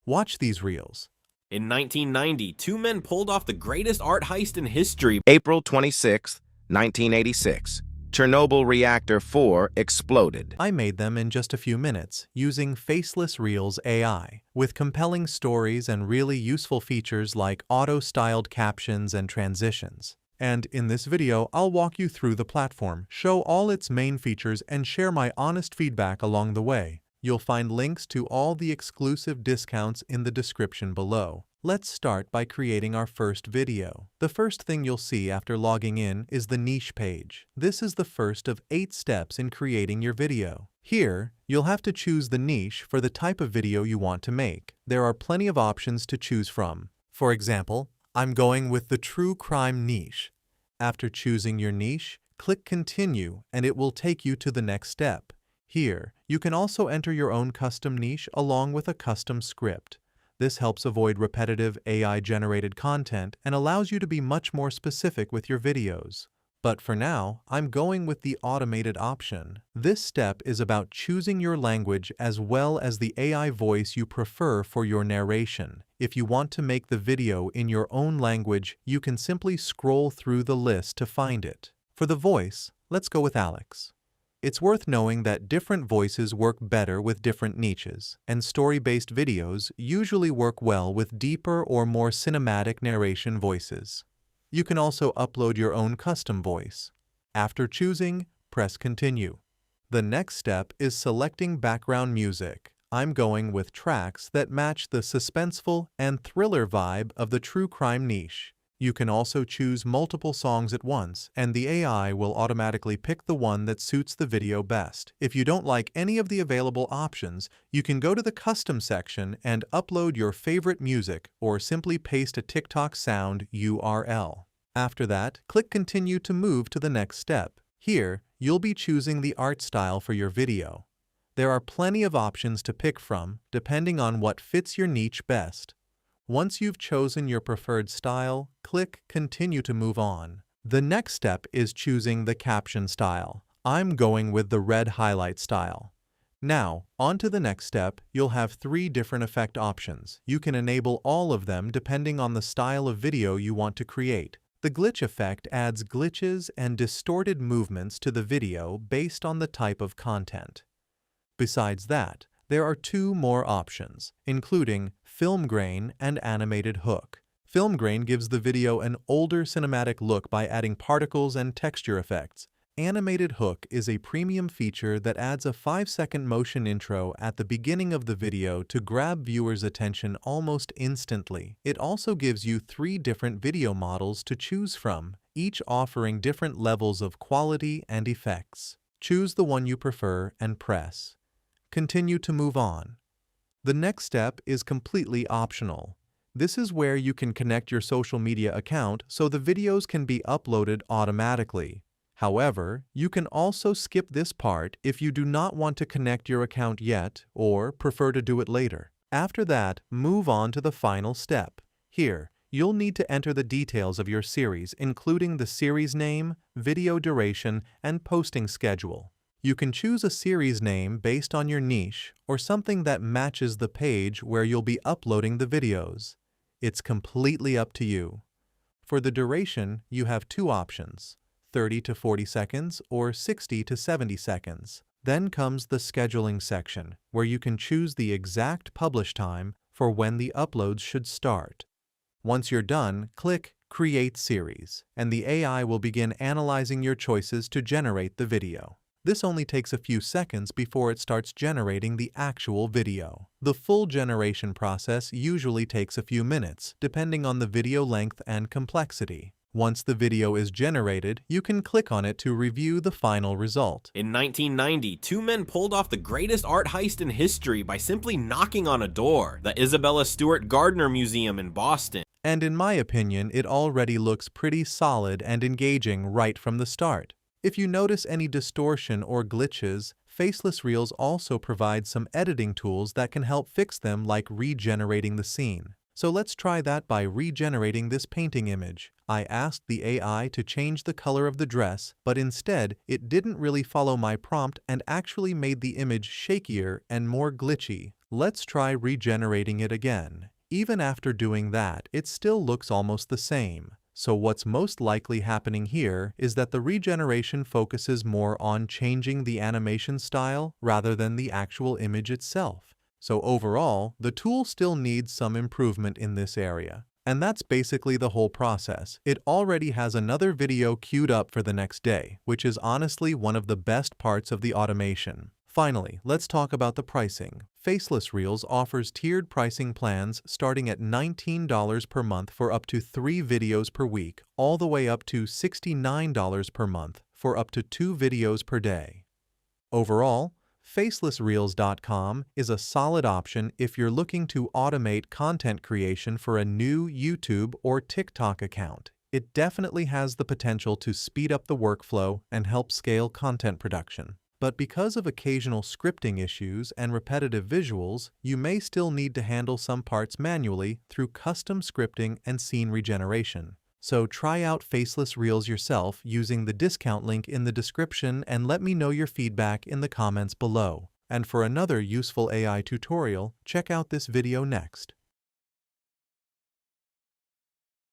Watch these reels. In 1990, two men pulled off the greatest art heist in history. April 26, 1986. Chernobyl Reactor 4 exploded. I made them in just a few minutes using Faceless Reels AI, with compelling stories and really useful features like auto-styled captions and transitions. And in this video, I'll walk you through the platform, show all its main features, and share my honest feedback along the way. You'll find links to all the exclusive discounts in the description below. Let's start by creating our first video. The first thing you'll see after logging in is the niche page. This is the first of 8 steps in creating your video. Here, you'll have to choose the niche for the type of video you want to make. There are plenty of options to choose from. For example, I'm going with the true crime niche. After choosing your niche, click Continue and it will take you to the next step. Here, you can also enter your own custom niche along with a custom script. This helps avoid repetitive AI-generated content and allows you to be much more specific with your videos. But for now, I'm going with the automated option. This step is about choosing your language as well as the AI voice you prefer for your narration. If you want to make the video in your own language, you can simply scroll through the list to find it. For the voice, let's go with Alex. It's worth knowing that different voices work better with different niches, and story-based videos usually work well with deeper or more cinematic narration voices. You can also upload your own custom voice. After choosing, press Continue. The next step is selecting background music. I'm going with tracks that match the suspenseful and thriller vibe of the true crime niche. You can also choose multiple songs at once, and the AI will automatically pick the one that suits the video best. If you don't like any of the available options, you can go to the custom section and upload your favorite music or simply paste a TikTok sound URL. After that, click Continue to move to the next step. Here, you'll be choosing the art style for your video. There are plenty of options to pick from, depending on what fits your niche best. Once you've chosen your preferred style, click Continue to move on. The next step is choosing the caption style. I'm going with the red highlight style. Now, on to the next step, you'll have 3 different effect options. You can enable all of them depending on the style of video you want to create. The glitch effect adds glitches and distorted movements to the video based on the type of content. Besides that, there are 2 more options, including film grain and animated hook. Film grain gives the video an older cinematic look by adding particles and texture effects. Animated hook is a premium feature that adds a 5-second motion intro at the beginning of the video to grab viewers' attention almost instantly. It also gives you 3 different video models to choose from, each offering different levels of quality and effects. Choose the one you prefer and press Continue to move on. The next step is completely optional. This is where you can connect your social media account so the videos can be uploaded automatically. However, you can also skip this part if you do not want to connect your account yet or prefer to do it later. After that, move on to the final step. Here, you'll need to enter the details of your series, including the series name, video duration, and posting schedule. You can choose a series name based on your niche or something that matches the page where you'll be uploading the videos. It's completely up to you. For the duration, you have 2 options, 30 to 40 seconds or 60 to 70 seconds. Then comes the scheduling section, where you can choose the exact publish time for when the uploads should start. Once you're done, click Create Series, and the AI will begin analyzing your choices to generate the video. This only takes a few seconds before it starts generating the actual video. The full generation process usually takes a few minutes, depending on the video length and complexity. Once the video is generated, you can click on it to review the final result. In 1990, two men pulled off the greatest art heist in history by simply knocking on a door, the Isabella Stewart Gardner Museum in Boston. And in my opinion, it already looks pretty solid and engaging right from the start. If you notice any distortion or glitches, Faceless Reels also provides some editing tools that can help fix them, like regenerating the scene. So let's try that by regenerating this painting image. I asked the AI to change the color of the dress, but instead, it didn't really follow my prompt and actually made the image shakier and more glitchy. Let's try regenerating it again. Even after doing that, it still looks almost the same. So what's most likely happening here is that the regeneration focuses more on changing the animation style rather than the actual image itself. So overall, the tool still needs some improvement in this area. And that's basically the whole process. It already has another video queued up for the next day, which is honestly one of the best parts of the automation. Finally, let's talk about the pricing. Faceless Reels offers tiered pricing plans starting at $19 per month for up to 3 videos per week, all the way up to $69 per month for up to 2 videos per day. Overall, Facelessreels.com is a solid option if you're looking to automate content creation for a new YouTube or TikTok account. It definitely has the potential to speed up the workflow and help scale content production. But because of occasional scripting issues and repetitive visuals, you may still need to handle some parts manually through custom scripting and scene regeneration. So try out Faceless Reels yourself using the discount link in the description and let me know your feedback in the comments below. And for another useful AI tutorial, check out this video next.